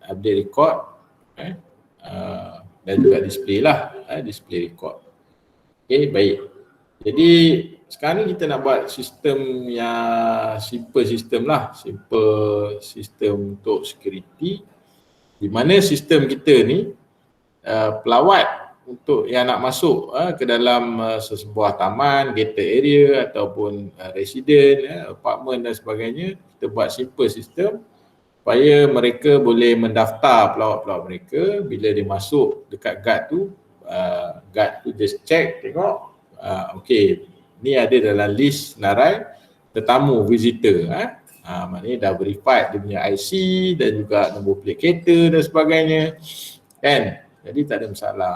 update record, dan juga display lah, display record. Okay, baik. Jadi sekarang ni kita nak buat sistem yang simple sistem lah, simple sistem untuk security, di mana sistem kita ni pelawat untuk yang nak masuk ke dalam sebuah taman, gated area ataupun resident, apartment dan sebagainya, kita buat simple sistem supaya mereka boleh mendaftar pelawat-pelawat mereka. Bila dia masuk dekat guard tu just check, tengok okey, ni ada dalam list narai tetamu visitor, maknanya dah verified dia punya IC dan juga nombor plate kereta dan sebagainya, kan? Jadi tak ada masalah.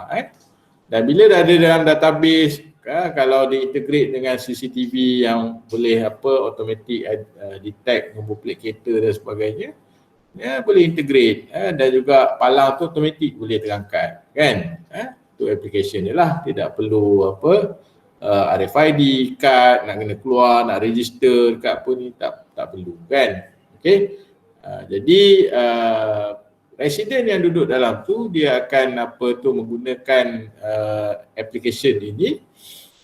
Dan bila dah ada dalam database, kalau diintegrate dengan CCTV yang boleh automatic detect nombor plate kereta dan sebagainya, boleh integrate, dan juga palang tu automatic boleh terangkat, kan? Tu application dia lah, tidak perlu RFID card nak kena keluar, nak register dekat apa ni, tak perlu, kan? Okey. Jadi resident yang duduk dalam tu dia akan menggunakan application ini,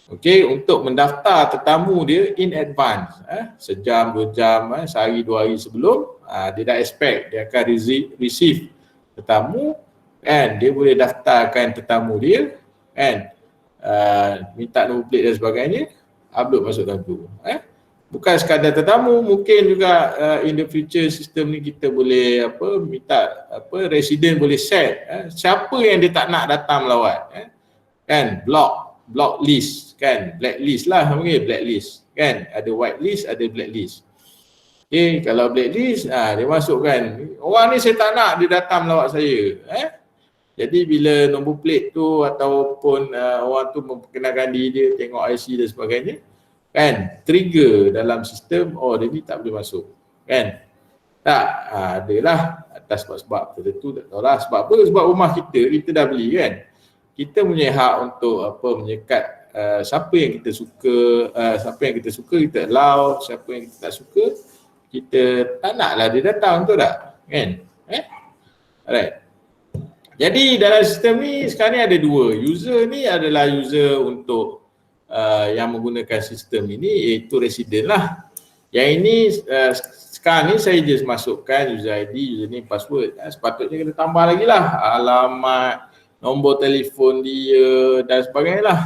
okey, untuk mendaftar tetamu dia in advance, sejam, 2 jam, sehari 2 hari sebelum. Dia dah expect dia akan receive tetamu, kan? Dia boleh daftarkan tetamu dia, kan? Minta nombor plate dan sebagainya, upload masuk dalam tu. Bukan sekadar tetamu, mungkin juga in the future sistem ni kita boleh minta resident boleh set siapa yang dia tak nak datang melawat, kan? Block list, kan? Blacklist lah, mungkin blacklist, kan? Ada white list, ada blacklist. Okay, kalau blacklist, dia masukkan orang ni saya tak nak dia datang melawat saya, Jadi bila nombor plate tu ataupun orang tu memperkenalkan diri dia, tengok IC dan sebagainya, kan, trigger dalam sistem, dia ni tak boleh masuk, kan? Tak, adalah atas sebab-sebab tertentu, tak tahulah sebab apa. Sebab rumah kita dah beli, kan? Kita punya hak untuk menyekat siapa yang kita suka, kita allow, siapa yang kita tak suka, kita tak naklah dia datang, betul tak? Kan? Alright. Jadi dalam sistem ni sekarang ni ada 2. User ni adalah user untuk yang menggunakan sistem ini, iaitu resident lah. Yang ini sekarang ni saya just masukkan user ID, username, password. Sepatutnya kena tambah lagi lah alamat, nombor telefon dia dan sebagainya lah.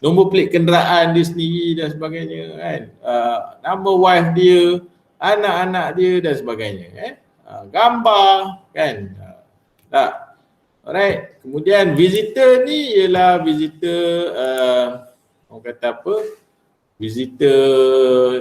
Nombor plate kenderaan dia sendiri dan sebagainya, kan? Nama wife dia, anak-anak dia dan sebagainya, gambar, kan? Tak. Alright, kemudian visitor ni ialah visitor orang kata visitor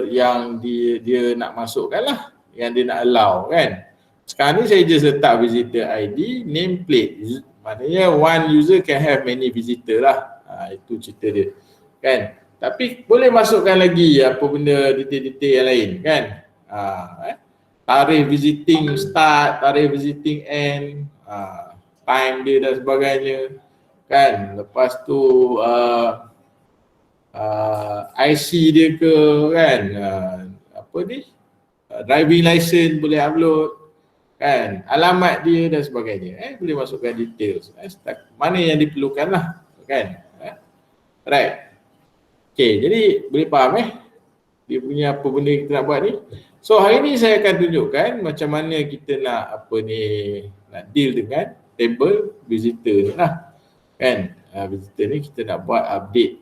yang dia nak masukkan lah, yang dia nak allow, kan? Sekarang ni saya just letak visitor ID, name plate, maknanya one user can have many visitor lah. Itu cerita dia, kan? Tapi boleh masukkan lagi apa benda detail-detail yang lain, kan? Tarikh visiting start, tarikh visiting end, time dia dan sebagainya, kan? Lepas tu IC dia ke, kan? Driving license boleh upload, kan? Alamat dia dan sebagainya, boleh masukkan details, mana yang diperlukan lah, kan? Right. Okay, jadi boleh faham dia punya apa benda kita nak buat ni. So hari ni saya akan tunjukkan macam mana kita nak nak deal dengan table visitor ni lah, kan? Visitor ni kita nak buat update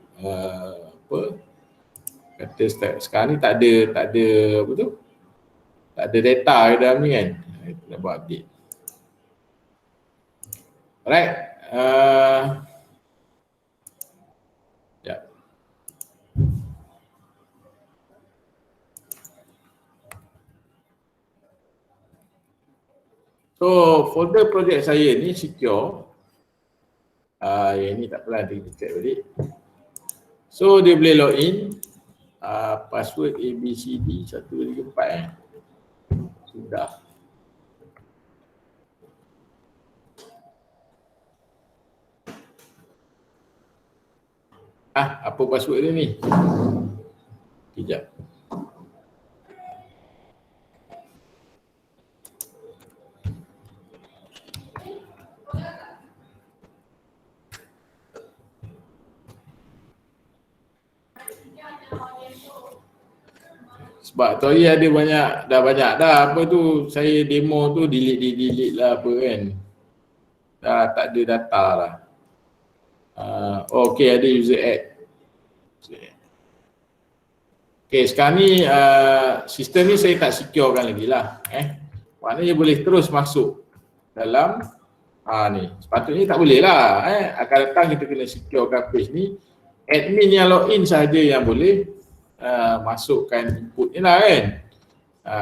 kata sekarang ni tak ada tak ada data di dalam ni, kan? Kita nak buat update. Alright. So folder projek saya ni secure. Yang ni tak apalah, kita check balik. So dia boleh login, password ABCD 1 2 3 4 sudah. Apa password dia ni? Sekejap. Sebab tu ada banyak, dah banyak dah apa tu, saya demo tu delete lah apa kan. Dah tak ada data lah. Okay, ada user add. Okay, sekarang ni sistem ni saya tak securekan lagi lah. Maknanya boleh terus masuk dalam ni. Sepatutnya tak boleh lah. Akan datang kita kena securekan page ni. Admin yang login sahaja yang boleh masukkan input ni lah kan.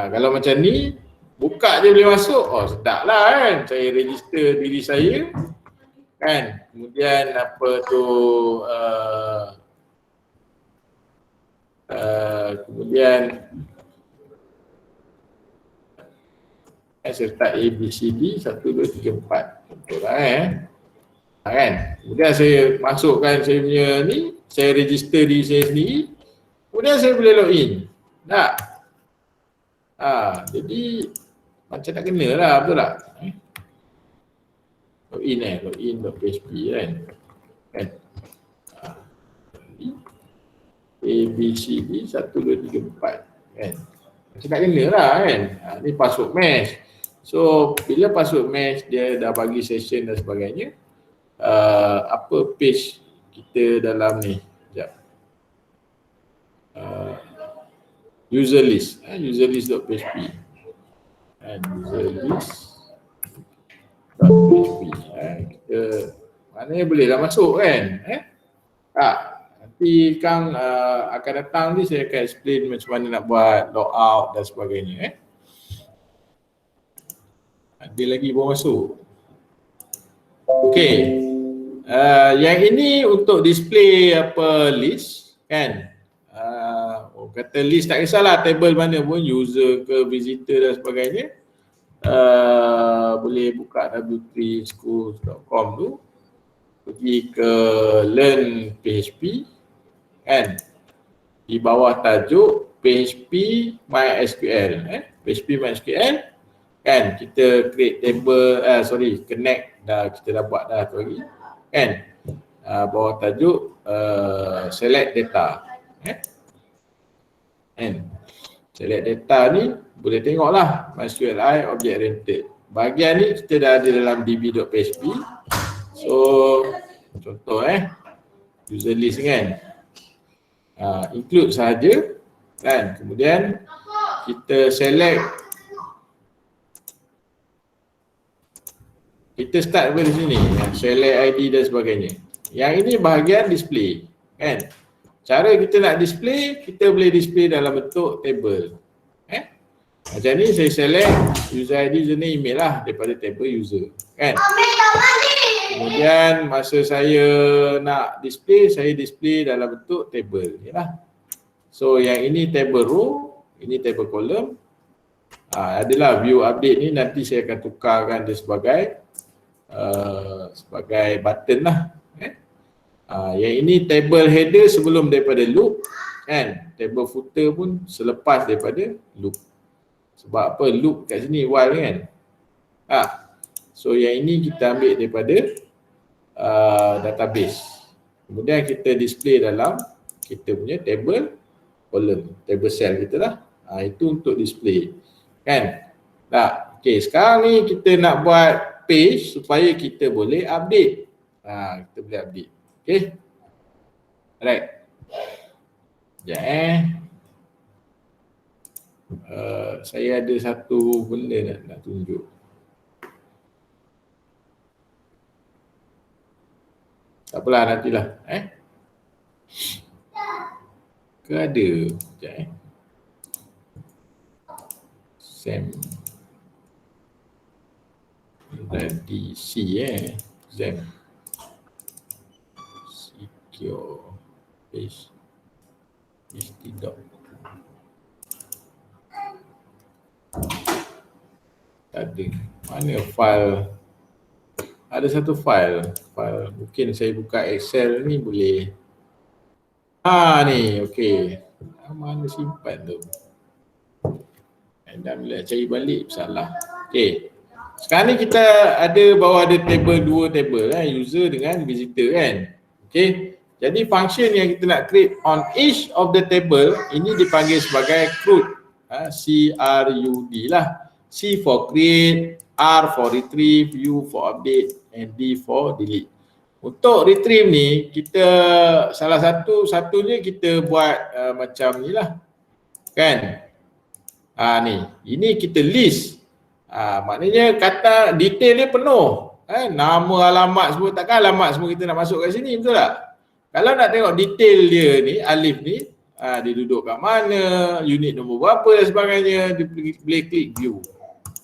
Kalau macam ni, buka je boleh masuk. Oh sedap lah kan. Saya register diri saya kan. Kemudian apa tu kemudian serta ABCD 1, 2, 3, 4 betul lah kan. Kemudian saya masukkan saya punya ni, saya register diri saya sendiri, kemudian saya boleh login tak? Jadi macam tak kena lah, betul tak? Login.php kan. ABCD 1, 2, 3, 4 kan. Macam tak kena lah kan. Ni password mesh. So bila password mesh dia dah bagi session dan sebagainya, apa page kita dalam ni? Sekejap. User list, userlist.php and userlist.php. Kita maknanya boleh dah masuk kan? Nanti Kang akan datang ni saya akan explain macam mana nak buat logout dan sebagainya. Ada lagi baru masuk. Okey. Yang ini untuk display apa list kan. Kata list tak kisahlah table mana pun, user ke visitor dan sebagainya. Boleh buka w3schools.com tu. Pergi ke learn PHP kan. Di bawah tajuk PHP MySQL. PHP MySQL kan, kita create table, connect dah, kita dah buat dah tu lagi kan. Bawah tajuk select data kan. Select data ni boleh tengok lah MySQLi object oriented. Bahagian ni kita dah ada dalam db.php. So contoh user list kan, include sahaja kan. Kemudian kita select, kita start dari sini, select ID dan sebagainya. Yang ini bahagian display kan. Cara kita nak display, kita boleh display dalam bentuk table. Macam ni saya select user ID, username, email lah daripada table user kan. Kemudian masa saya nak display, saya display dalam bentuk table yalah. So yang ini table row, ini table column. Adalah view update ni nanti saya akan tukarkan dia sebagai button lah. Yang ini table header sebelum daripada loop kan. Table footer pun selepas daripada loop. Sebab apa? Loop kat sini while kan. So yang ini kita ambil daripada database. Kemudian kita display dalam kita punya table column, table cell kita lah. Itu untuk display kan. Okay, sekarang ni kita nak buat page supaya kita boleh update. Kita boleh update. Okay. Alright. Saya ada satu benda nak tunjuk. Tak apalah, nantilah. Ke ada? Sekejap Sam Ready C Sam Secure Page htdoc. Tak ada. Mana file? Ada satu file mungkin saya buka Excel ni boleh. Ni okey. Mana simpan tu? Dan bila cari balik salah. Okey. Sekarang ni kita ada bawah ada table, dua table user dengan visitor kan. Okey. Jadi function yang kita nak create on each of the table ini dipanggil sebagai CRUD. CRUD lah. C for create, R for retrieve, U for update, and D for delete. Untuk retrieve ni, kita satunya kita buat macam ni lah. Kan? Ni, ini kita list. Maknanya kata detail dia penuh. Nama, alamat semua, takkan alamat semua kita nak masuk kat sini, betul tak? Kalau nak tengok detail dia ni, alif ni, dia duduk kat mana, unit nombor berapa dan sebagainya, dia boleh klik view.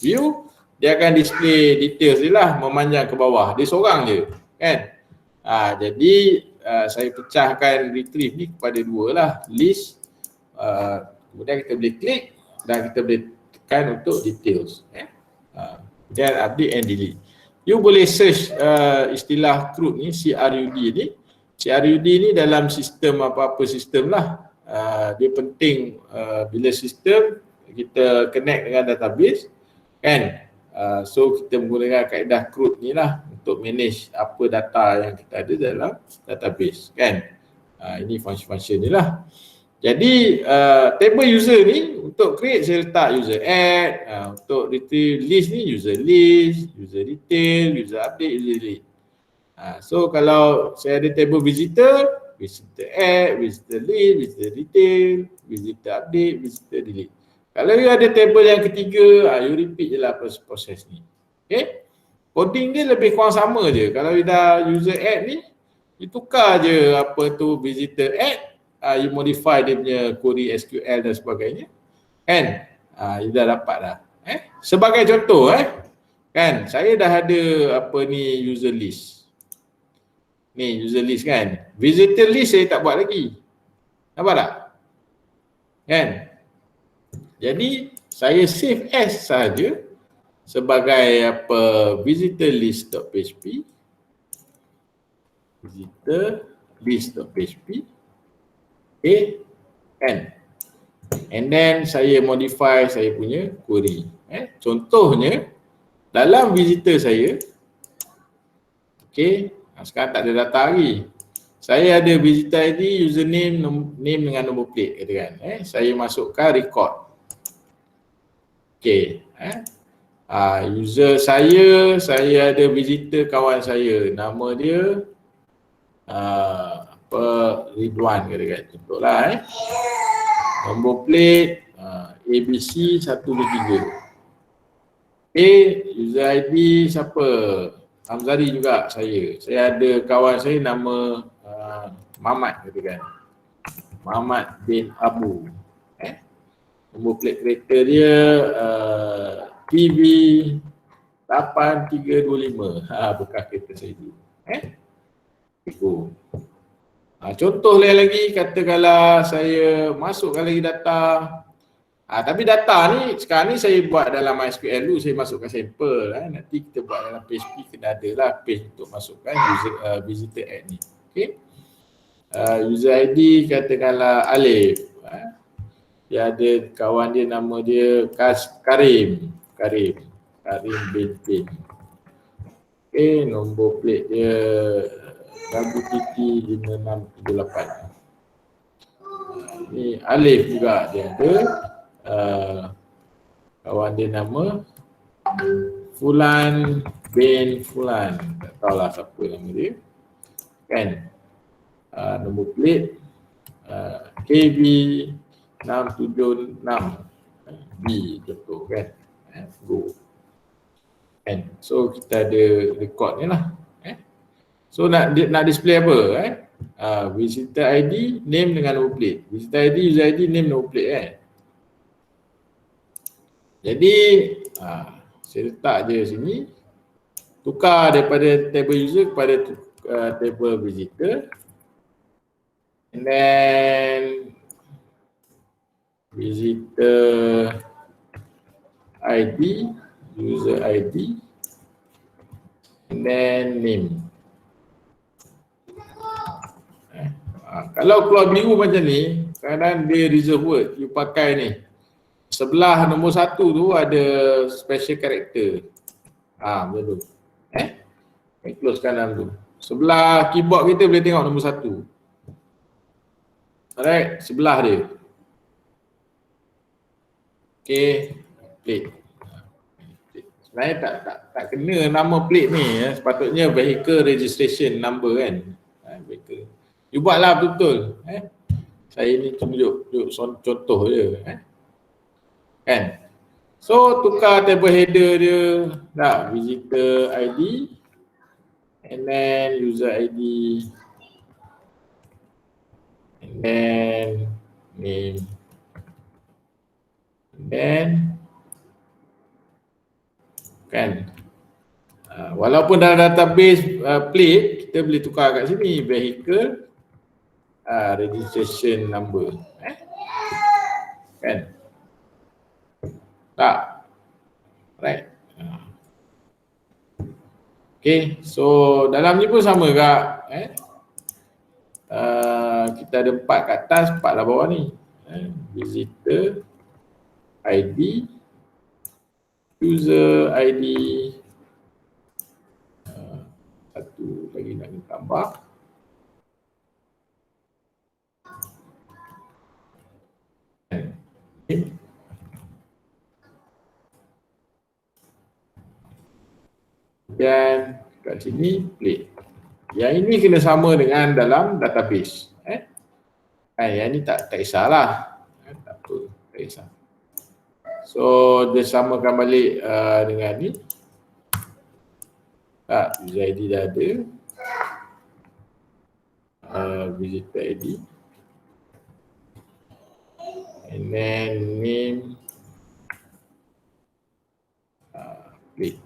View, dia akan display details dia lah, memanjang ke bawah. Dia seorang je, kan? Jadi, saya pecahkan retrieve ni kepada dua lah, list, kemudian kita boleh klik dan kita boleh tekan untuk details. Dan update and delete. You boleh search istilah CRUD ni, CRUD ni. CRUD ni dalam sistem apa-apa sistem lah. Dia penting bila sistem kita connect dengan database, kan? So kita menggunakan kaedah CRUD ni lah untuk manage apa data yang kita ada dalam database, kan? Ini function-function ni lah. Jadi table user ni untuk create saya letak user add, untuk retrieve list ni user list, user detail, user update, user delete. So kalau saya ada table visitor, visitor add, visitor list, visitor detail, visitor update, visitor delete. Kalau you ada table yang ketiga, you repeat je lah proses ni. Okay? Coding dia lebih kurang sama je. Kalau you dah user add ni, you tukar je apa tu visitor add, you modify dia punya query SQL dan sebagainya, kan? You dah dapat dah. Sebagai contoh, kan, saya dah ada apa ni user list. Ni user list, kan? Visitor list saya tak buat lagi. Nampak tak? Kan? Jadi saya save as saja sebagai apa visitor list.php, visitor list.php. Okay, kan? And then saya modify saya punya query. Contohnya dalam visitor saya, okay, sekarang tak ada data lagi. Saya ada visitor ID, username, name dengan nombor plate, katakan. Saya masukkan record. Okay, user saya ada visitor kawan saya, nama dia Ridwan katakan, contohlah. Nombor plate ABC 123. User ID siapa? Hamzari juga saya. Saya ada kawan saya nama Mamat katakan. Mamat bin Abu. Nombor plate kereta dia TV 8325. Bekas kereta saya dulu. Contoh lain lagi, katakanlah saya masukkan lagi data. Tapi data ni sekarang ni saya buat dalam MySQL dulu, saya masukkan sampel. Nanti kita buat dalam PHP, kena ada lah page untuk masukkan user visitor add ni. Okay. User ID katakanlah Alif. Dia ada kawan dia, nama dia Karim bin Pin. Okay, nombor plate dia WTT 5678. Ni Alif juga dia ada. Kawan dia nama Fulan bin Fulan. Tak tahulah siapa nama dia. Kan? Nombor plate KB 676 B contoh, kan? Go. Kan? So kita ada record ni lah. So nak display apa? Visitor ID, name dengan nombor plate. Visitor ID, user ID, name, nombor plate, kan? Jadi saya letak je sini, tukar daripada table user kepada table visitor. And then visitor ID, user ID, and then name. Kalau keluar biru macam ni, kadang dia reserve word, you pakai ni. Sebelah nombor 1 tu ada special character. Betul. Saya close kanan tu. Sebelah keyboard kita boleh tengok nombor 1. Alright, sebelah dia. Okey, plate. Sebenarnya tak kena nama plate ni ya. Sepatutnya vehicle registration number kan. Vehicle. You buatlah betul. Saya ni tunjuk contoh je. Kan? So tukar table header dia. Tak, visitor ID and then user ID and then name and then kan. Walaupun dalam database plate kita boleh tukar kat sini vehicle registration number. Kan? Tak. Right. Okay, so dalam ni pun sama kak. Kita ada 4 kat atas, 4 lah bawah ni. Visitor ID, user ID, satu lagi nak tambah. Dan kat sini plate. Yang ini kena sama dengan dalam database. Yang ni tak kisahlah. Tak apa, tak kisah. So dia samakan balik dengan ni. Tak, user ID dah ada. Visitor ID. And then name. Plate.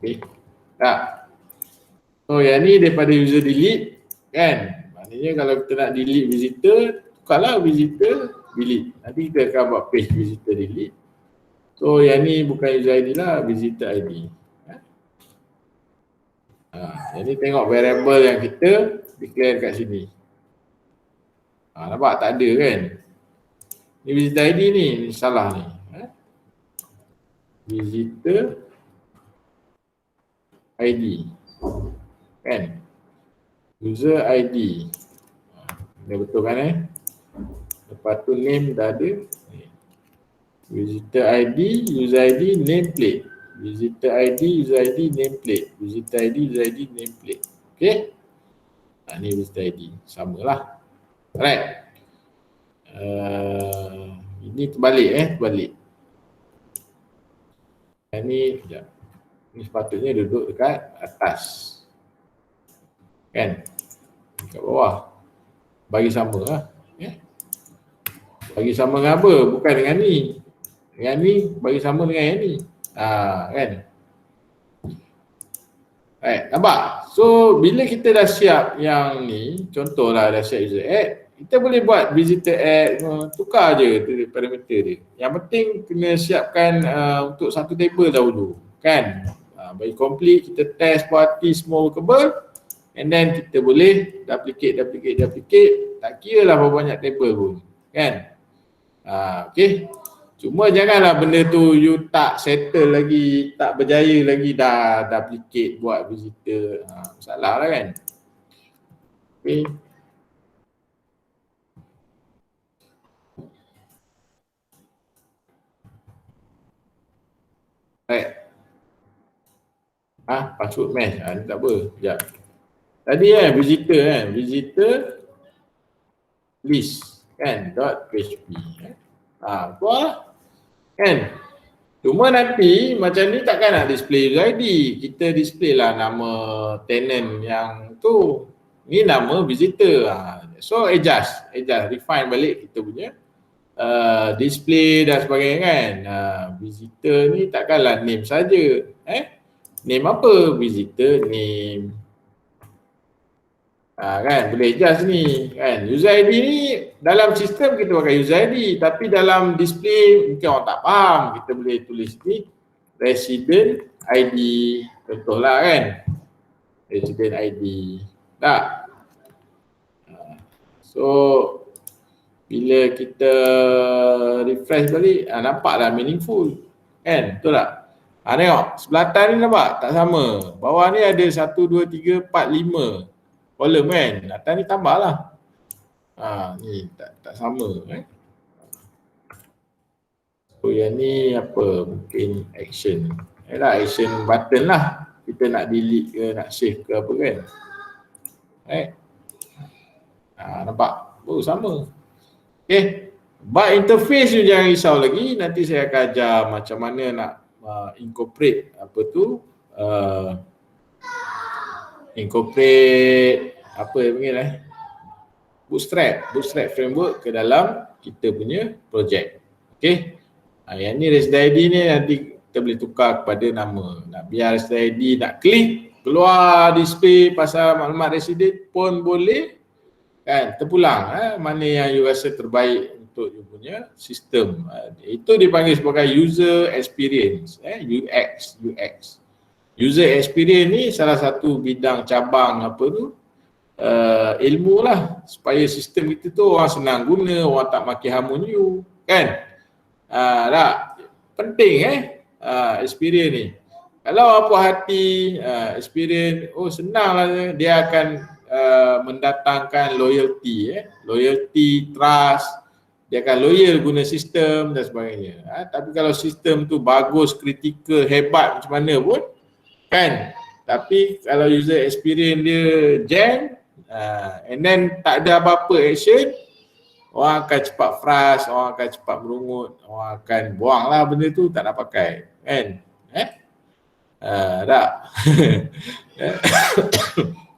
Okay. Tak. So yang ni daripada user delete kan. Maknanya kalau kita nak delete visitor, tukarlah visitor delete. Nanti kita akan buat page visitor delete. So yang ni bukan user ID lah, visitor ID. Jadi tengok variable yang kita declare kat sini. Nampak tak ada kan? Ni visitor ID ni salah ni. Visitor ID kan, user ID dah betul kan lepas tu name dah ada, visitor ID, user ID, nameplate, visitor ID, user ID, nameplate, visitor ID, user ID, nameplate. Okay, ni visitor ID samalah. Alright, ini terbalik terbalik. Ini sekejap. Ni sepatutnya duduk dekat atas. Kan? Dekat bawah. Bagi sama lah. Bagi sama dengan apa? Bukan dengan ni. Dengan ni bagi sama dengan yang ni. Kan? Nampak? So, bila kita dah siap yang ni, contohlah dah siap user add, kita boleh buat visitor add, tukar je parameter dia. Yang penting kena siapkan untuk satu table dahulu. Kan? Bagi complete, kita test party semua workable and then kita boleh duplicate, tak kira lah berapa banyak table pun kan. Okay, cuma janganlah benda tu you tak settle lagi, tak berjaya lagi dah duplicate buat visitor, masalah lah kan. Okay, right. Password mesh, ni tak apa, sekejap. Tadi visitor visitor list kan, .php buat kan. Cuma nanti macam ni takkan nak display user ID, kita display lah nama tenant yang tu, ni nama visitor. So adjust, refine balik kita punya display dan sebagainya kan. Visitor ni takkanlah name saja. Name apa? Visitor name. Kan boleh adjust ni kan. User ID ni dalam sistem kita pakai user ID, tapi dalam display mungkin orang tak faham, kita boleh tulis ni resident ID contohlah kan. Resident ID. Tak. So bila kita refresh balik, nampaklah meaningful kan, betul tak? Tengok, sebelah atas ni nampak tak sama. Bawah ni ada 1, 2, 3, 4, 5 kolom kan. Atas ni tambah lah. Ni tak sama So yang ni apa, mungkin action. Yalah, action button lah. Kita nak delete ke, nak save ke apa kan. Right? Nampak? Oh, sama. Okay. But interface tu jangan risau lagi. Nanti saya akan ajar macam mana nak incorporate apa tu. Incorporate apa yang panggil Bootstrap framework ke dalam kita punya projek. Okay. Yang ni resident ID ni nanti kita boleh tukar kepada nama. Nak biar resident ID nak klik, keluar display pasal maklumat resident pun boleh kan, terpulang mana yang you rasa terbaik untuk you punya sistem. Itu dipanggil sebagai user experience, UX. User experience ni salah satu bidang cabang apa tu, ilmu lah, supaya sistem kita tu orang senang guna, orang tak makin hamun you kan. Tak penting experience ni. Kalau apa hati experience, senang lah, dia akan mendatangkan loyalty, loyalty, trust, dia akan loyal guna sistem dan sebagainya. Tapi kalau sistem tu bagus, kritikal, hebat macam mana pun kan, tapi kalau user experience dia jam, and then tak ada apa-apa action, orang akan cepat frust, orang akan cepat merungut, orang akan buang lah benda tu, tak nak pakai kan. Tak.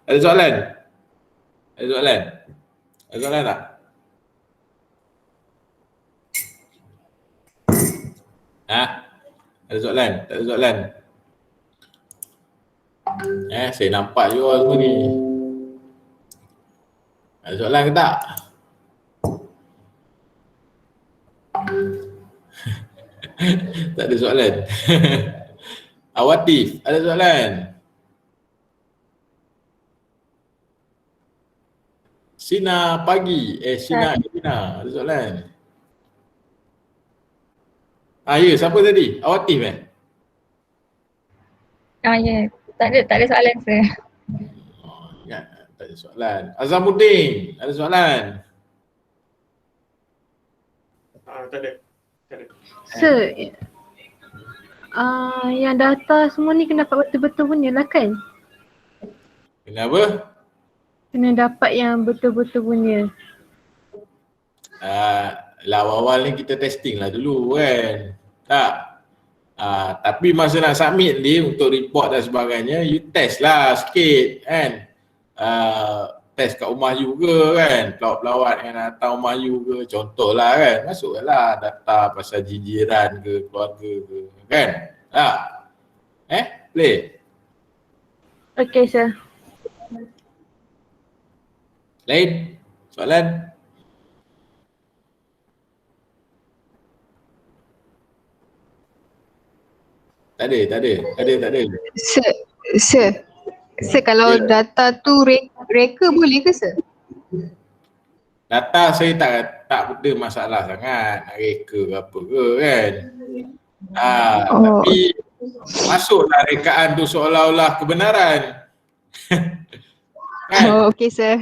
Ada soalan? Ada soalan? Ada soalan tak? Ada soalan? Tak ada soalan? Saya nampak juga semua ni. Ada soalan ke tak? Tak ada soalan. Awatif, ada soalan? Sina pagi, Sina, ada soalan? Ya, siapa tadi? Awatif Ya, tak ada soalan sir. Ya, tak ada soalan. Azamuddin, ada soalan? Tak ada. Sir, yang data semua ni kena dapat betul-betul punya lah kan? Kenapa? Kena dapat yang betul-betul punya. Awal-awal ni kita testing lah dulu kan. Tak? Tapi masa nak submit ni untuk report dan sebagainya, you test lah sikit kan. Test kat rumah you ke kan, pelawat-pelawat yang datang rumah you ke, contohlah kan, masuklah data pasal jiran ke, keluarga ke kan. Boleh? Okay sir. Lain? Soalan? Tak ada. Sir, kalau data tu reka boleh ke sir? Data saya tak ada masalah sangat nak reka ke apa ke kan. Tapi masuklah rekaan tu seolah-olah kebenaran. Kan? Okay sir.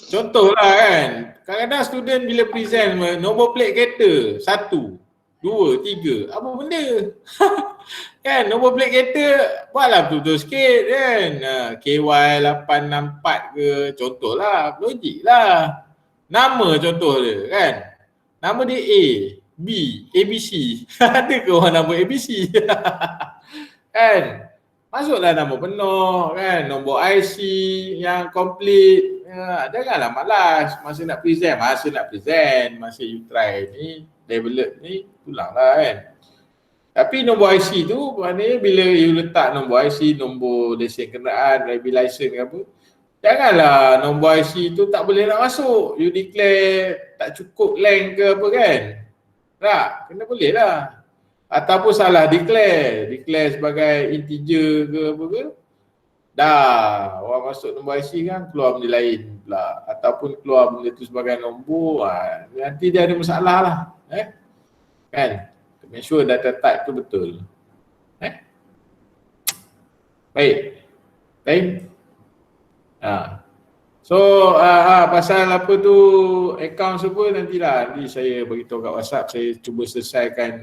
Contohlah kan, kadang-kadang student bila present nombor plate kereta 1, 2, 3, apa benda? Kan nombor plate kereta buatlah betul-betul sikit kan. KY864 ke, contohlah, logik lah. Nama contoh dia kan. Nama dia A, B, ABC. Ada ke orang nama ABC? Kan? Masuklah nama penuh kan, nombor IC yang komplit. Janganlah malas masa nak present, masa you try ni, develop ni, pulanglah kan. Tapi nombor IC tu maknanya bila you letak nombor IC, nombor lesen kenderaan, driving license ke apa, janganlah nombor IC tu tak boleh nak masuk. You declare tak cukup length ke apa kan. Tak, kena boleh lah. Ataupun salah declare sebagai integer ke apa ke. Dah, orang masuk nombor IC kan keluar benda lain pula. Ataupun keluar benda tu sebagai nombor, nanti dia ada masalah lah. Kan? Make sure data type tu betul. Baik. Baik. So pasal apa tu account semua nanti saya beritahu kat WhatsApp, saya cuba selesaikan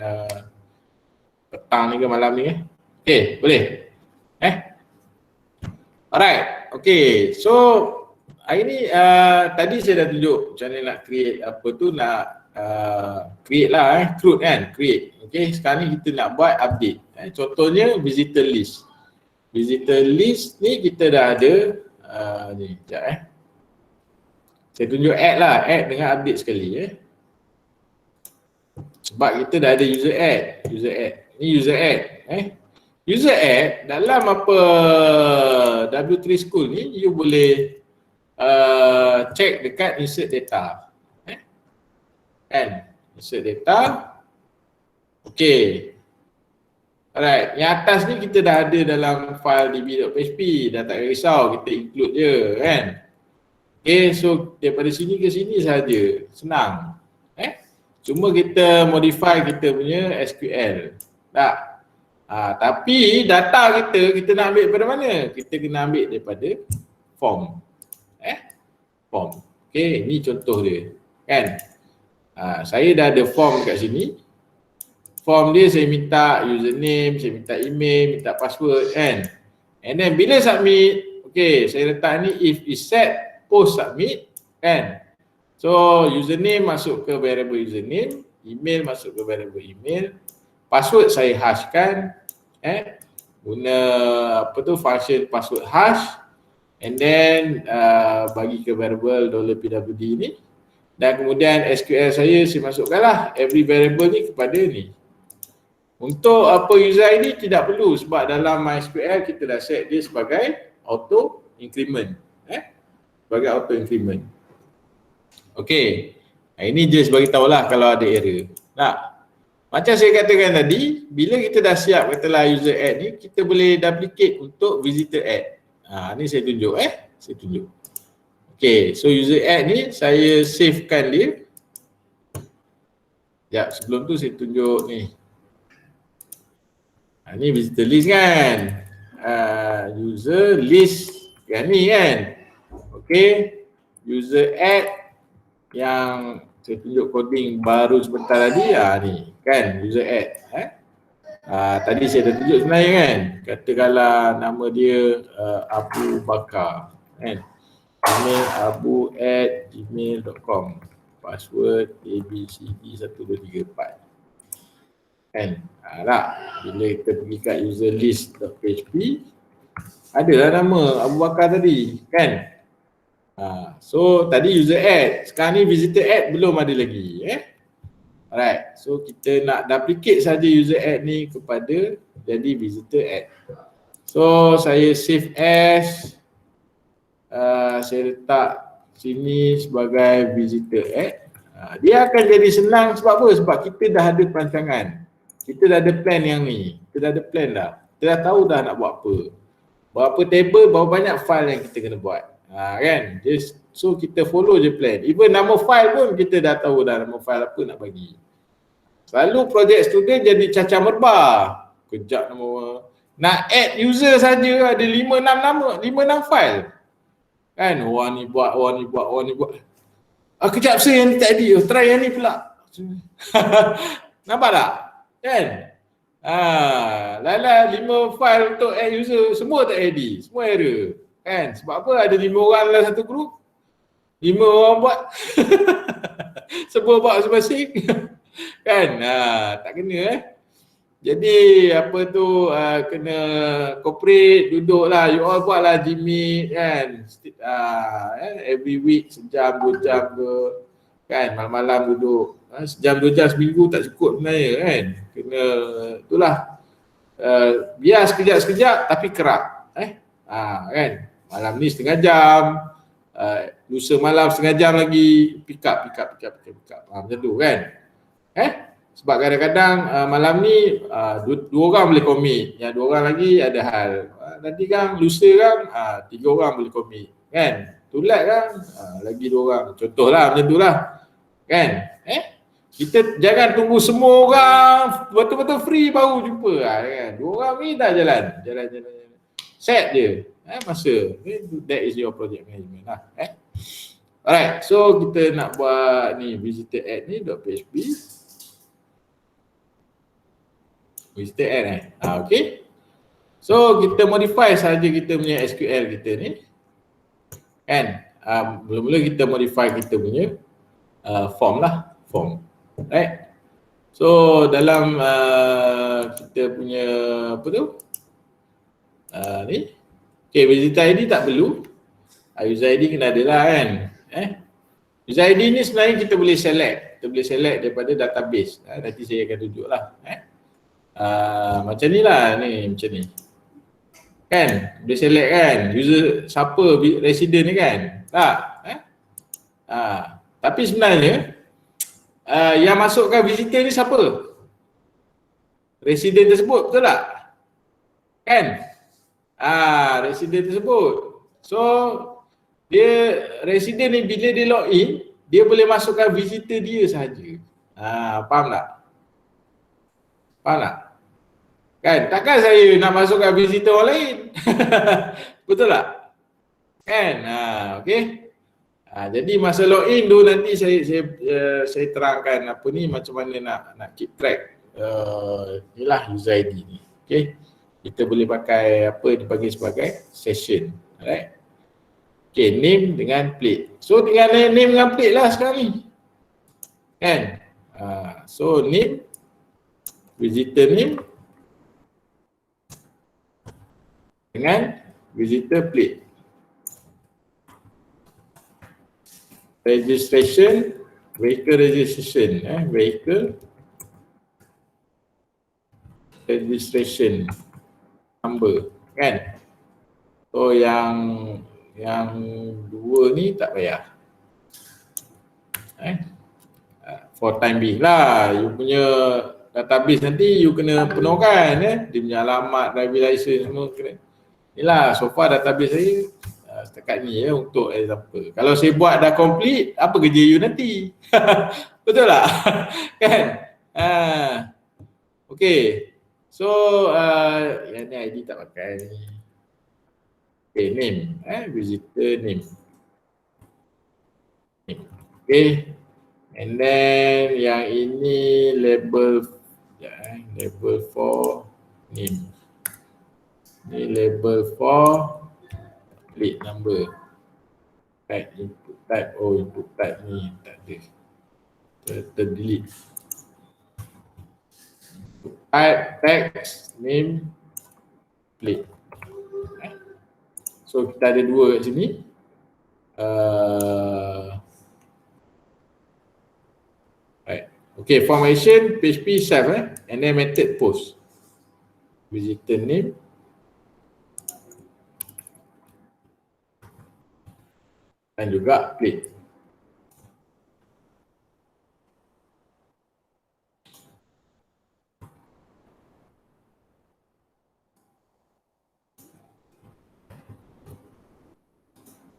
petang ni ke malam ni. Okay, boleh? Alright, okay. So hari ni tadi saya dah tunjuk macam mana nak create apa tu, nak create lah CRUD kan, create. Okay, sekarang ni kita nak buat update. Contohnya visitor list. Visitor list ni kita dah ada ni, sekejap saya tunjuk add lah, add dengan update sekali sebab kita dah ada user add. Ni user add user add dalam apa W3 School ni, you boleh check dekat insert data kan, insert data. Okay, alright, yang atas ni kita dah ada dalam file db.php, dah tak risau, kita include je kan. Okay, so daripada sini ke sini saja, senang. Cuma kita modify kita punya SQL. Tak. Tapi data kita nak ambil daripada mana? Kita kena ambil daripada form. Form. Okay, ni contoh dia. Kan? Saya dah ada form kat sini. Form dia saya minta username, saya minta email, minta password kan. And then bila submit, okay, saya letak ni if is set, post submit kan. So username masuk ke variable username, email masuk ke variable email, password saya hashkan guna apa tu function password hash, and then bagi ke variable $pwd ni, dan kemudian SQL saya masukkanlah every variable ni kepada ni. Untuk apa user ID tidak perlu sebab dalam MySQL kita dah set dia sebagai auto increment. Sebagai auto increment. Okey. Ini just bagi tahulah kalau ada error. Nah, macam saya katakan tadi, bila kita dah siap katalah user add ni, kita boleh duplicate untuk visitor add. Ni saya tunjuk saya tunjuk. Okey, so user add ni saya savekan dia. Ya, sebelum tu saya tunjuk ni. Ni visitor list kan. User list yang ni kan. Okay, user add yang saya tunjuk coding baru sebentar tadi ni kan, user add tadi saya dah tunjuk sebenarnya kan. Katakanlah nama dia Abu Bakar kan, email abu@gmail.com, password abcd1234 kan. Tak, bila kita pergi kat user list.php adalah nama Abu Bakar tadi kan. So tadi user add, sekarang ni visitor add belum ada lagi Alright, so kita nak duplicate saja user add ni kepada jadi visitor add. So saya save as, saya letak sini sebagai visitor add. Dia akan jadi senang sebab apa? Sebab kita dah ada perancangan. Kita dah ada plan yang ni. Kita dah ada plan dah. Kita dah tahu dah nak buat apa. Berapa table, berapa banyak file yang kita kena buat. Kan? Just, so kita follow je plan. Even nama file pun kita dah tahu dah nama file apa nak bagi. Selalu project student jadi cacah merbah. Kejap nama. Nak add user saja ada 5-6 nama, 5-6 file. Kan? Orang ni buat, orang ni buat, orang ni buat. Kejap saya yang ni tak edit. Try yang ni pula. Nampak tak? Kan? Lala 5 file untuk add user, semua tak edit, semua error. Kan? Sebab apa? Ada 5 orang dalam satu group, 5 orang buat. Semua buat masing-masing. Kan? Tak kena Jadi apa tu kena corporate, duduklah, you all buatlah Gmeet kan. Every week sejam 2 jam ke. Kan? Malam-malam duduk. Sejam 2 jam seminggu tak cukup sebenarnya kan. Kena itulah. Biar sekejap-sekejap tapi kerap. Kan? Malam ni setengah jam. Lusa malam setengah jam lagi. Pick up. Macam tu kan. Sebab kadang-kadang malam ni 2 orang boleh commit. Yang 2 orang lagi ada hal. Nanti kan lusa kan 3 orang boleh commit. Kan? Tulat kan lagi 2 orang. Contohlah macam tu lah. Kan? Kita jangan tunggu semua orang betul-betul free baru jumpa kan. 2 orang ni dah jalan. Set je. masa. Okay? That is your project management lah. Alright, so kita nak buat ni visitor add ni .php. Visitor add okay. So kita modify saja kita punya SQL kita ni. Kan? Mula-mula kita modify kita punya form lah, form. Right? So dalam kita punya apa tu? Ni. Okay, visitor ID tak perlu. User ID kena ada lah kan. User ID ni sebenarnya kita boleh select. Kita boleh select daripada database. Nanti saya akan tunjuk lah. Macam ni lah ni, macam ni. Kan? Boleh select kan? User siapa resident ni kan? Tak? Tapi sebenarnya yang masukkan visitor ni siapa? Resident tersebut, betul tak? Kan? Resident tersebut. So dia resident ni bila dia login, dia boleh masukkan visitor dia sahaja. Faham tak? Faham tak? Kan? Takkan saya nak masukkan visitor orang lain. Betul tak? Kan? Okey. Jadi masa login tu nanti saya terangkan apa ni, macam mana nak keep track inilah user ID ni. Okey. Kita boleh pakai apa dipanggil sebagai session. Alright. Okay, name dengan plate. So tinggal name dengan plate lah sekarang ni. Kan? So name, visitor name dengan visitor plate. Registration, vehicle registration. Vehicle registration number. Kan? So yang dua ni tak payah. For time being lah, you punya database nanti you kena penuhkan dia punya alamat, driving license semua kena. Inilah so far database saya setakat ni untuk example. Kalau saya buat dah complete, apa kerja you nanti? Betul tak? Kan? Okay. So yang ni ID tak pakai ni. Okay, name, visitor name. Okay, and then yang ini label, label for name. Ini label for plate number. Right, input type, input type ni tak ada. Delete. Input type, text, name, plate. So kita ada dua kat sini. Right. Okay, formation PHP self and then method post. Visitor name. Dan juga plate.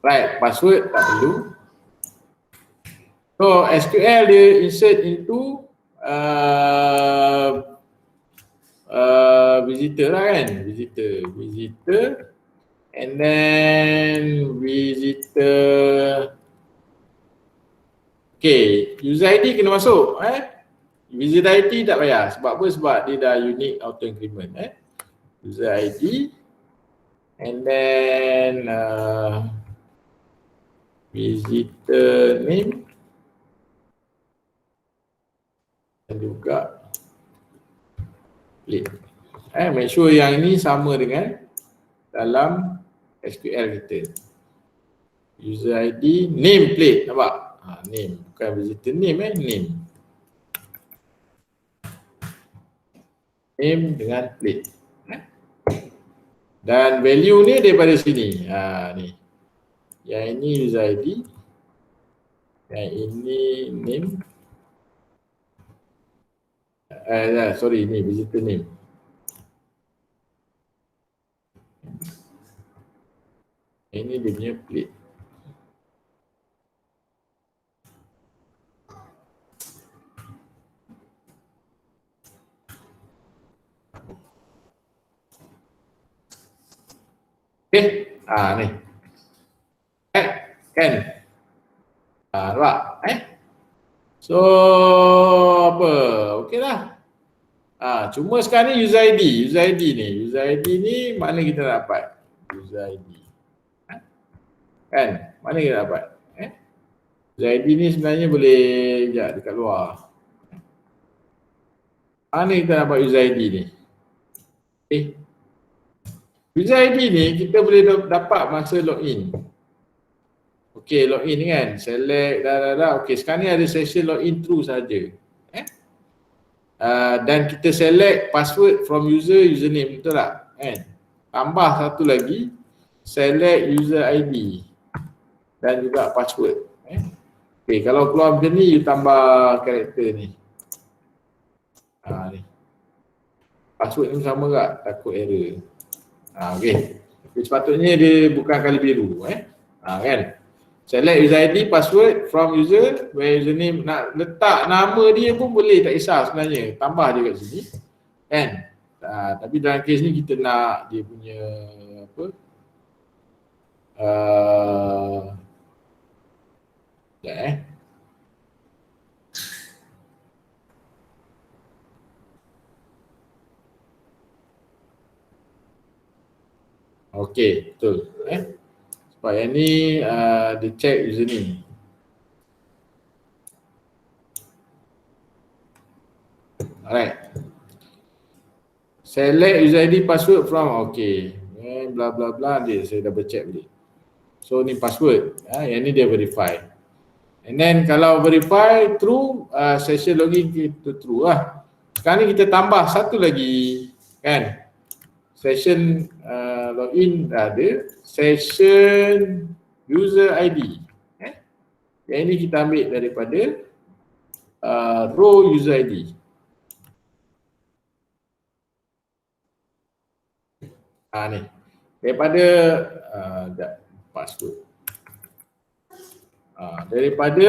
Right, password tak perlu. So SQL dia insert into visitor lah kan, visitor and then visitor. Okay, user ID kena masuk visitor ID tak payah. Sebab apa? Sebab dia dah unique auto increment user ID and then visitor name dan juga plate. Make sure yang ini sama dengan dalam SQL kita. User ID, name plate, nampak? Name, bukan visitor name name. Name dengan plate. Dan value ni daripada sini. Ni. Yang ini user ID, yang ini name. Sorry, ni visitor name. Ini dia punya plate. Okay. Ni. Kan? Nampak? So apa? Okey lah. Cuma sekarang ni user ID ni mana kita dapat? User ID. Kan? Mana kita dapat? User ID ni sebenarnya boleh dekat luar. Mana kita dapat user ID ni? User ID ni kita boleh dapat masa login. Okey, login ni kan. Select Okey, sekarang ni ada session login through saja. Dan kita select password from username, betul tak? Tambah satu lagi, select user ID dan juga password. Okey, kalau keluar macam ni, you tambah karakter ni. Ni. Password ni sama tak? Takut error. Okey. Sepatutnya dia bukan kali biru. Kan? Select user ID, password from user, where username, nak letak nama dia pun boleh, tak kisah sebenarnya. Tambah je kat sini. Kan? Tapi dalam kes ni kita nak dia punya apa? Okey, betul. Sebab yang ni dia check username. Alright. Select user ID password from, okey. Bla bla bla, saya double check balik. So ni password, yang ni dia verify. And then kalau verify true, session login kita true lah. Sekarang ni kita tambah satu lagi, kan? Session login dah ada, session user ID. Yang ini kita ambil daripada row user ID. Ni daripada password. Daripada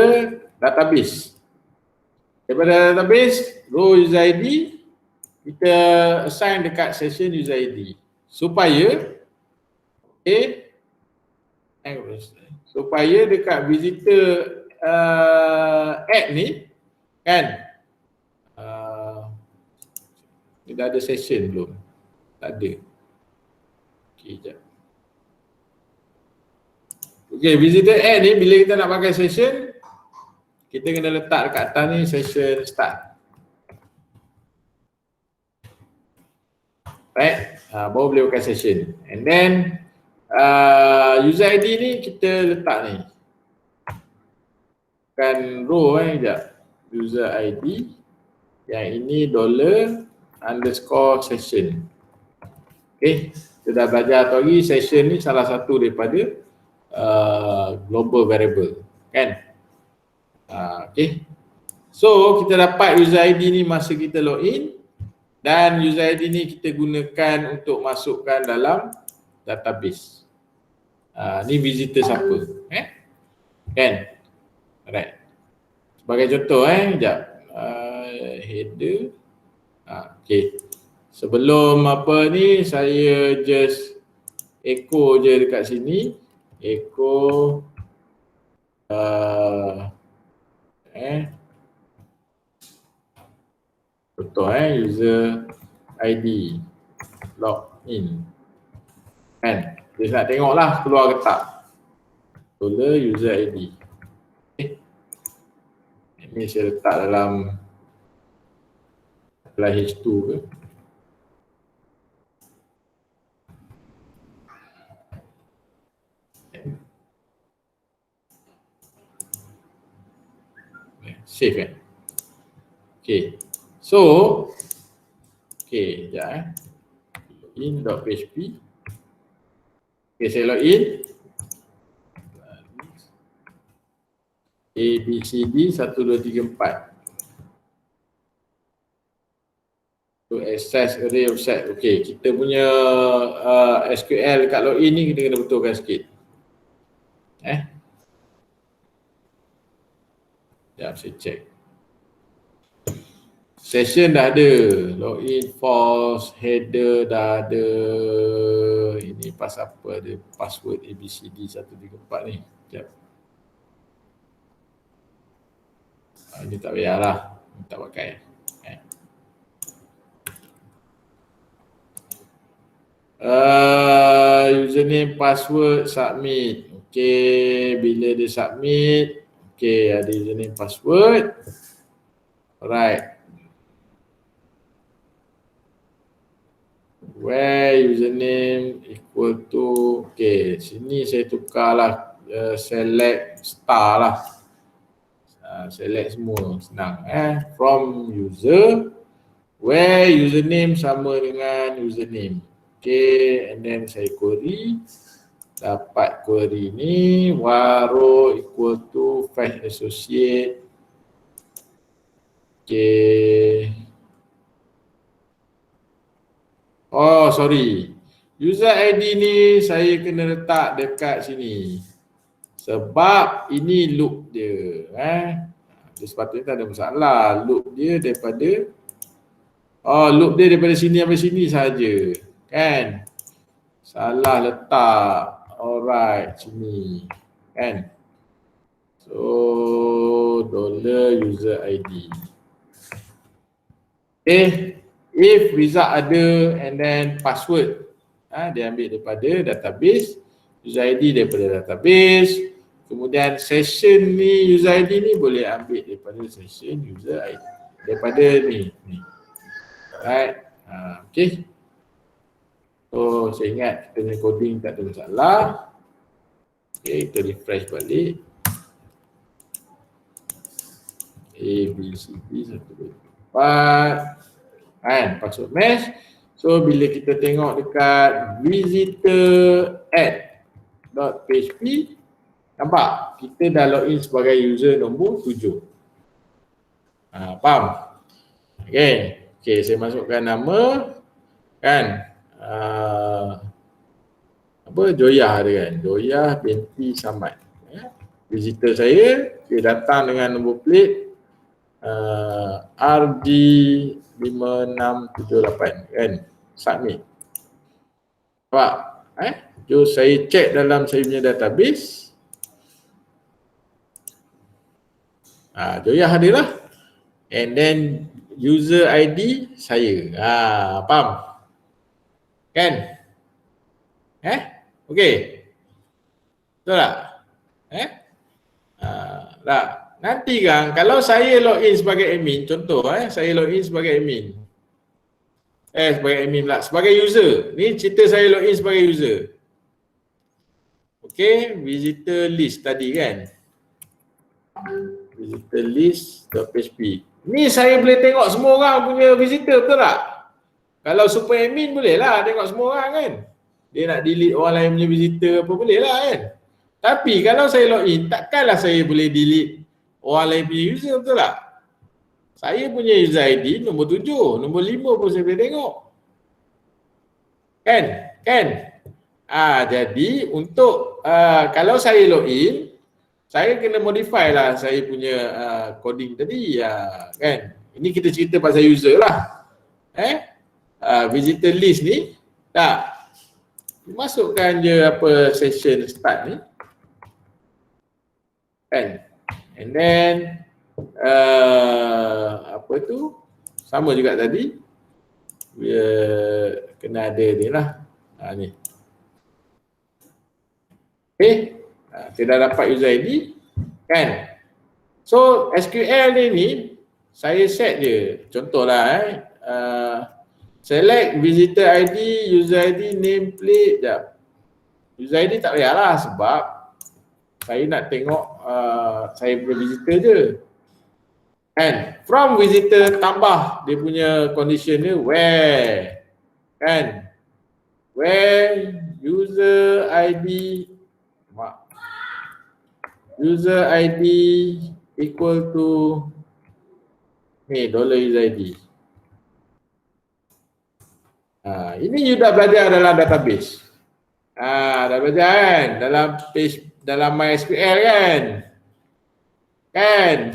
database. Daripada database, row user ID kita assign dekat session user ID supaya supaya dekat visitor add ni kan dia dah ada session belum? Tak ada. Okey, jap. Okey, visitor add ni bila kita nak pakai session, kita kena letak dekat atas ni session start. Right? Baru boleh pakai session. And then user ID ni kita letak ni. Bukan row sekejap. User ID. Yang ini $_session. Okay. Kita dah belajar tadi session ni salah satu daripada global variable. Kan? Okay. So kita dapat user ID ni masa kita login. Dan user ID ni kita gunakan untuk masukkan dalam database. Ni visitor siapa? Kan? Alright. Sebagai contoh sekejap. Header. Okay. Sebelum apa ni saya just echo je dekat sini. Echo contoh user ID login. Kan? Dia nak tengoklah keluar ke tak. Folder user ID. Ini saya letak dalam H2 ke. Save kan. Okay. So, okay, sekejap login.php. Okay, saya login. ABCD 1 2 3 4. To access array of set. Okay, kita punya SQL kat login ni kita kena betulkan sikit. Sekejap saya check. Session dah ada, login false, header dah ada. Ini pas apa, ada password ABCD 134 ni. Sekejap. Ini tak payahlah, tak pakai. Username, password, submit. Okey, bila dia submit, okey, ada username, password. Alright. Where username equal to, okey, sini saya tukarlah select star lah. Select semua, senang from user, where username sama dengan username. Okay, and then saya query, dapat query ni waro equal to fetch associate. Okay. Oh sorry, user ID ni saya kena letak dekat sini sebab ini loop dia. Dia sepatutnya tak ada masalah. Loop dia daripada sini sampai sini saja. Kan? Salah letak. Alright, sini. Kan? So, $user ID. Okay. If result ada and then password. Dia ambil daripada database. User ID daripada database. Kemudian session ni, user ID ni boleh ambil daripada session user ID. Daripada ni. Alright. Okay. So, saya ingat kita punya coding tak ada masalah. Okay, kita refresh balik. A, B, C, D, 1, 2, 3, 4. Kan, password mesh. So, bila kita tengok dekat visitor add.php, nampak? Kita dah login sebagai user nombor 7. Faham? Okay. Okay, saya masukkan nama. Kan? Joyah dia kan, Joyah binti Samad. Visitor saya, dia datang dengan nombor plate RG5678 kan, submit. Nampak? Jom saya check dalam saya punya database. Joyah ada lah. And then user ID saya. Faham? Kan? Okey. Betul tak? Tak. Nanti kan kalau saya login sebagai admin, contoh saya login sebagai admin. Sebagai admin pula, sebagai user. Ni cerita saya login sebagai user. Okey, visitor list tadi kan. Visitor list.php. Ni saya boleh tengok semua orang punya visitor, betul tak? Kalau super admin boleh lah tengok semua orang kan. Dia nak delete orang lain punya visitor apa boleh lah kan. Tapi kalau saya login, takkanlah saya boleh delete orang lain punya user, betul tak? Saya punya user ID nombor 7, nombor 5 pun saya boleh tengok. Kan? Jadi untuk kalau saya login, saya kena modify lah saya punya coding tadi kan. Ini kita cerita pasal user lah. Visitor list ni tak masukkan je apa session start ni kan, and then apa tu sama juga tadi kena ada ni lah ni. Okay, kita dah dapat user ID kan. So SQL ni saya set je contohlah select visitor ID, user ID, nameplate. User ID tak payahlah sebab saya nak tengok saya punya visitor je. And from visitor tambah dia punya condition dia where. Kan? Where user ID equal to ni $user ID. Ini you dah belajar dalam database. Dah belajar kan dalam page dalam MySQL kan.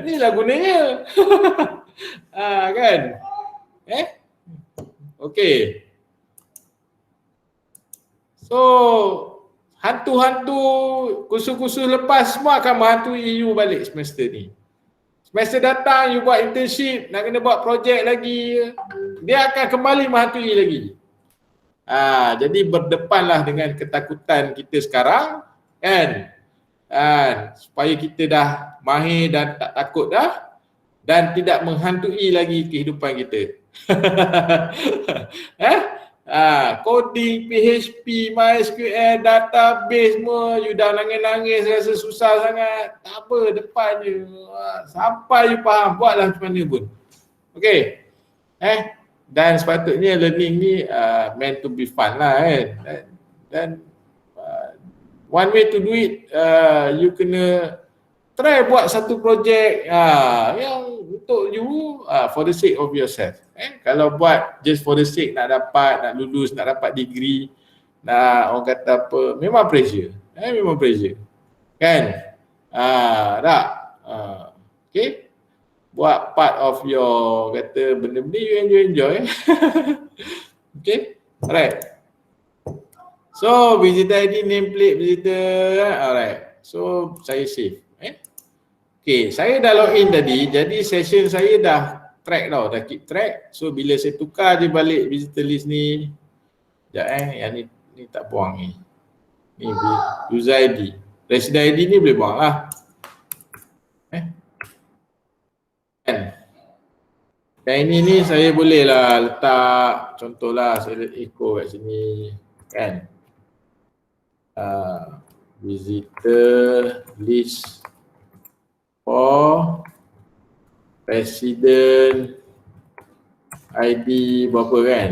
Inilah gunanya. Kan? Okey. So, hantu-hantu kursus-kursus lepas semua akan menghantui you balik semester ni. Semester datang you buat internship, nak kena buat projek lagi, dia akan kembali menghantui lagi. Jadi berdepanlah dengan ketakutan kita sekarang, kan? Supaya kita dah mahir dan tak takut dah dan tidak menghantui lagi kehidupan kita. Coding, PHP, MySQL, database semua, you dah nangis-nangis rasa susah sangat. Tak apa, depan je. Sampai you faham, buatlah macam mana pun. Okay. Dan sepatutnya learning ni meant to be fun lah kan. Dan one way to do it, you kena try buat satu projek yang untuk you for the sake of yourself. Kalau buat just for the sake nak dapat, nak lulus, nak dapat degree, nak orang kata apa, memang pressure. Memang pressure. Kan? Tak? Okay? Buat part of your kata benda-benda you enjoy. Okay? Alright. So, visitor ID, nameplate visitor. Alright. So, saya save. Okay, saya dah login tadi. Jadi, session saya dah track tau, dah keep track. So bila saya tukar je balik visitor list ni, sekejap yang ni tak buang ni. Ni user ID. Resident ID ni boleh buang lah. Yang ini ni saya boleh lah letak, contohlah saya echo kat sini kan. Visitor list for resident ID berapa kan?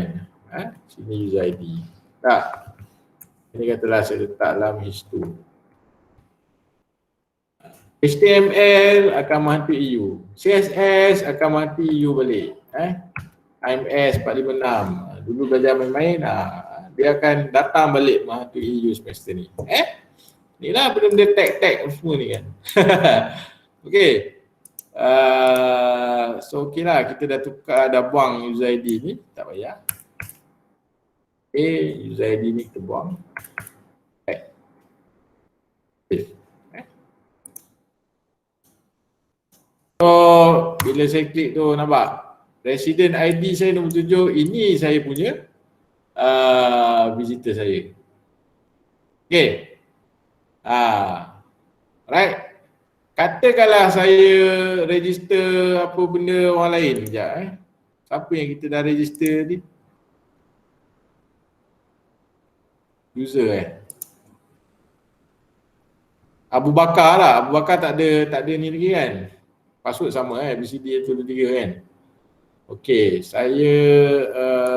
Sini user ID. Tak. Ini katalah saya letak dalam H2. HTML akan menghantui you. CSS akan menghantui you balik. IMS 456. Dulu belajar main-main, dia akan datang balik menghantui you semester ni. Inilah benda-benda tag-tag semua ni kan. Okey. So okey lah, kita dah tukar, dah buang user ID ni, tak payah. User ID ni kita buang. So bila saya klik tu nampak resident ID saya nombor 7, ini saya punya visitor saya. Okay. Right. Katakanlah saya register apa benda orang lain sekejap. Siapa yang kita dah register ni? User Abu Bakar lah. Abu Bakar tak ada ni lagi kan? Password sama ABCD tu 3 kan? Okey, saya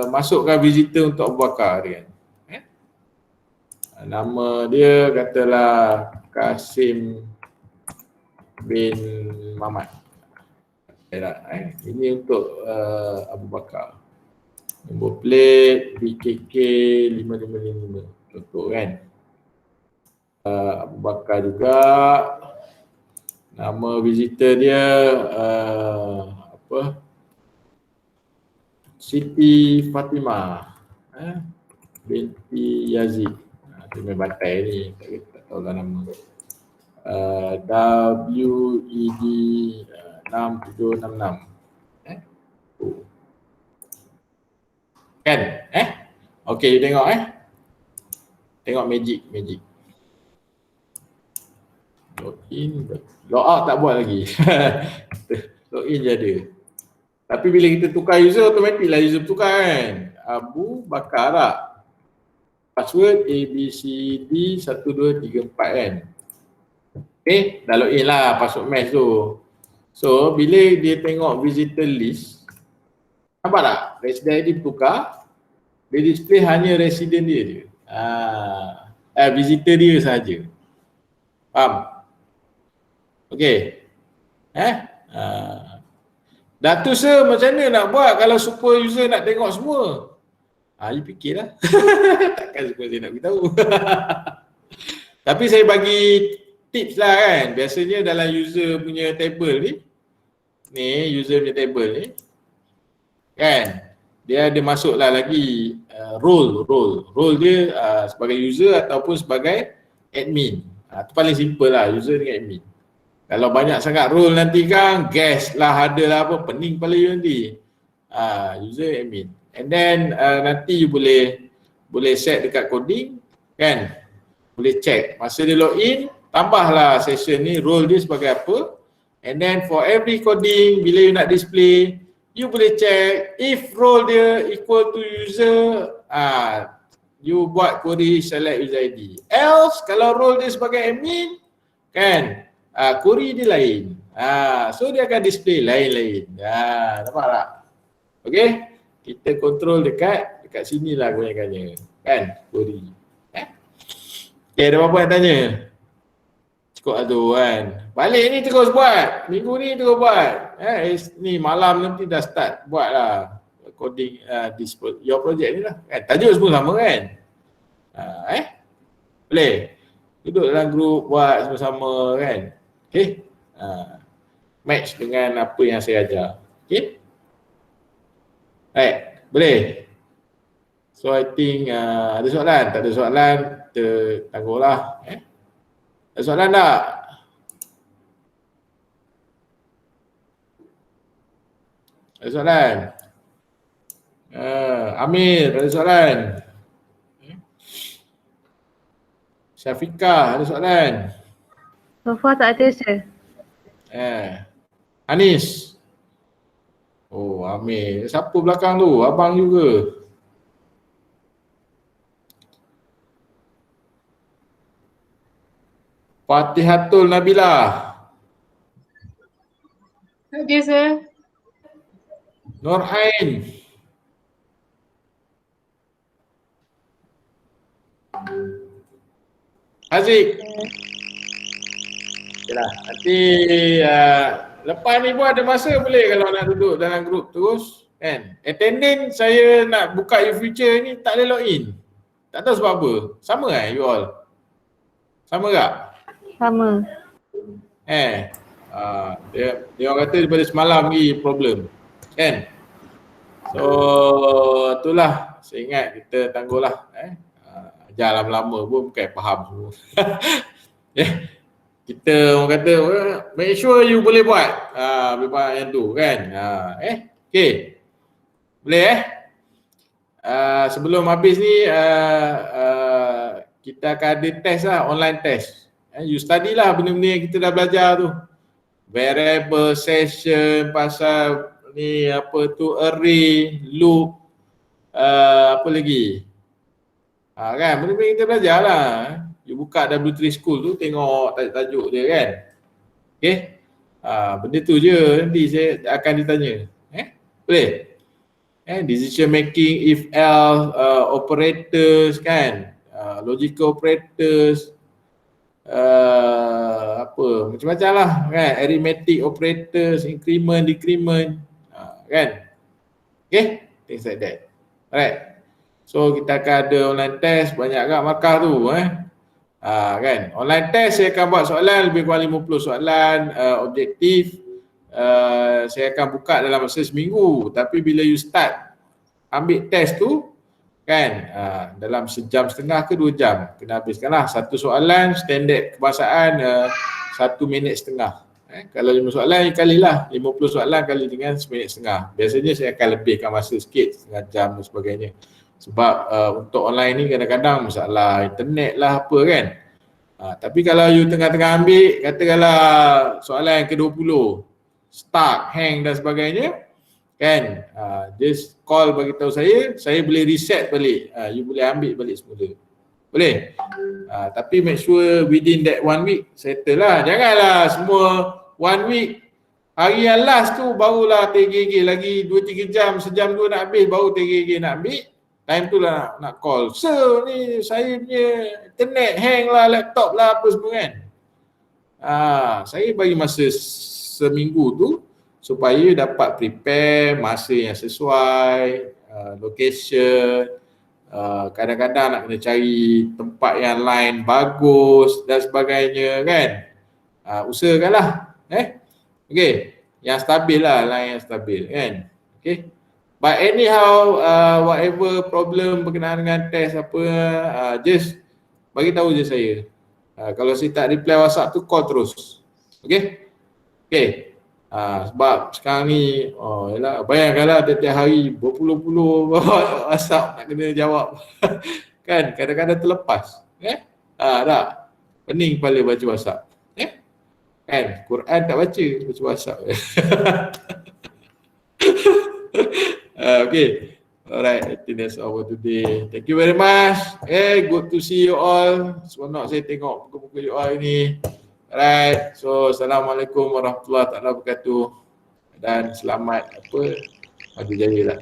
masukkan visitor untuk Abu Bakar dia kan. Nama dia katalah Kasim bin Mamat. Ini untuk Abu Bakar. Nombor plate BKK 5555 contoh kan. Abu Bakar juga. Nama visitor dia apa? Siti Fatimah binti Yazid. Dia main bantai ni, tak tahu lah nama. WED 6766. Kan? Okey, you tengok Tengok magic. Login, log out tak buat lagi. Login je ada. Tapi bila kita tukar user, automatik lah user tukar kan. Abu Bakar lah. Password ABCD 1234 kan. Okay, dah login lah password mesh tu. So, bila dia tengok visitor list, nampak tak? Resident ID tukar, dia display hanya resident dia je. Visitor dia saja. Faham? Okay. Dah tu sir, macam mana nak buat kalau super user nak tengok semua? You fikirlah. Takkan super saya nak beritahu. Tapi saya bagi tips lah kan. Biasanya dalam user punya table ni user punya table ni kan, dia ada masuklah lagi role dia sebagai user ataupun sebagai admin. Itu paling simple lah, user dengan admin. Kalau banyak sangat role nanti kan guest lah, ada lah apa, pening kepala you nanti. User admin. And then nanti you boleh set dekat coding kan. Boleh check masa dia login, tambahlah session ni role dia sebagai apa. And then for every coding bila you nak display, you boleh check if role dia equal to user, you buat query select user ID. Else kalau role dia sebagai admin kan, query dia lain. So dia akan display lain-lain. Nampak tak? Okay, kita control dekat sini lah kebanyakannya kan, query. Okay, ada apa-apa yang tanya? Cukup lah tu kan. Balik ni terus buat. Minggu ni terus buat. Ni malam nanti dah start buat lah coding your project ni lah kan. Tajuk semua sama kan. Boleh. Duduk dalam grup buat sama-sama kan. Okay. Match dengan apa yang saya ajar. Okay. Baik. Boleh. So I think ada soalan? Tak ada soalan, kita tangguhlah. Ada soalan tak? Ada soalan? Amir, ada soalan? Syafiqah, ada soalan? So far tak ada, sir. Anis. Oh, Amir. Siapa belakang tu? Abang juga. Fatihatul Nabilah. Ada, sir. Nur Ain. Haziq. Okeylah, nanti lepas ni pun ada masa boleh kalau nak duduk dalam grup terus kan. Attendance saya nak buka YouFuture ni tak boleh login. Tak tahu sebab apa. Sama you all? Sama tak? Sama. Dia orang kata daripada semalam ni problem kan. So itulah saya ingat kita tangguhlah ajar lama-lama pun bukan faham semua. Kita orang kata make sure you boleh buat yang tu kan. Okay. Boleh sebelum habis ni kita akan ada test lah, online test. You study lah benda-benda yang kita dah belajar tu. Variable, session, pasal ni apa tu, array, loop, apa lagi. Kan benda-benda kita belajar lah. You buka W3 School tu tengok tajuk-tajuk dia kan. Okay. Benda tu je nanti saya akan ditanya. Boleh? Decision making, if else, operators kan. Logical operators. Apa macam-macam lah kan, arithmetic operators, increment, decrement kan. Okay, things like that. Alright, so kita akan ada online test, banyak agak markah tu kan. Online test saya akan buat soalan lebih kurang 50 soalan objektif. Saya akan buka dalam masa seminggu, tapi bila you start ambil test tu kan, dalam sejam setengah ke 2 jam kena habiskanlah. Satu soalan standard kebangsaan 1 minit setengah. Kalau 5 soalan kalilah 50 soalan kali dengan 1 minit setengah. Biasanya saya akan lebihkan masa sikit, setengah jam dan sebagainya. Sebab untuk online ni kadang-kadang masalah internet lah apa kan. Tapi kalau you tengah-tengah ambil, katakanlah soalan yang ke-20 stuck, hang dan sebagainya kan, just call bagi tahu saya boleh reset balik, you boleh ambil balik semula. Boleh? Tapi make sure within that 1 week settle lah. Janganlah semua 1 week, hari yang last tu barulah TGG lagi 2-3 jam, sejam tu nak habis baru TGG nak ambil. Time tu lah nak call, sir ni saya punya internet hang lah, laptop lah apa semua kan. Saya bagi masa seminggu tu supaya dapat prepare masa yang sesuai, location, kadang-kadang nak kena cari tempat yang lain bagus dan sebagainya kan. Usahakanlah. Okay. Yang stabil lah, line yang stabil kan. Okay. But anyhow, whatever problem berkenaan dengan test apa, just bagi tahu je saya. Kalau saya tak reply WhatsApp tu, call terus. Okay. Okay. Sebab sekarang ni, bayangkanlah tiap-tiap hari berpuluh-puluh WhatsApp nak kena jawab. Kan, kadang-kadang terlepas. Tak. Pening kepala baca WhatsApp. Kan, Quran tak baca WhatsApp. Okay. Alright, I think that's all for today. Thank you very much. Good to see you all. Seronok saya tengok muka-muka you all ini. Alright, so Assalamualaikum warahmatullahi wabarakatuh. Dan selamat maju jaya lah.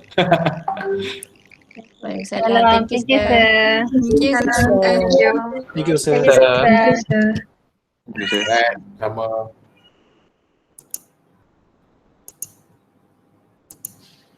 Salam. Thank you, sir. Thank you, sir. Thank you, sir. Thank you, sir. Alright, sama.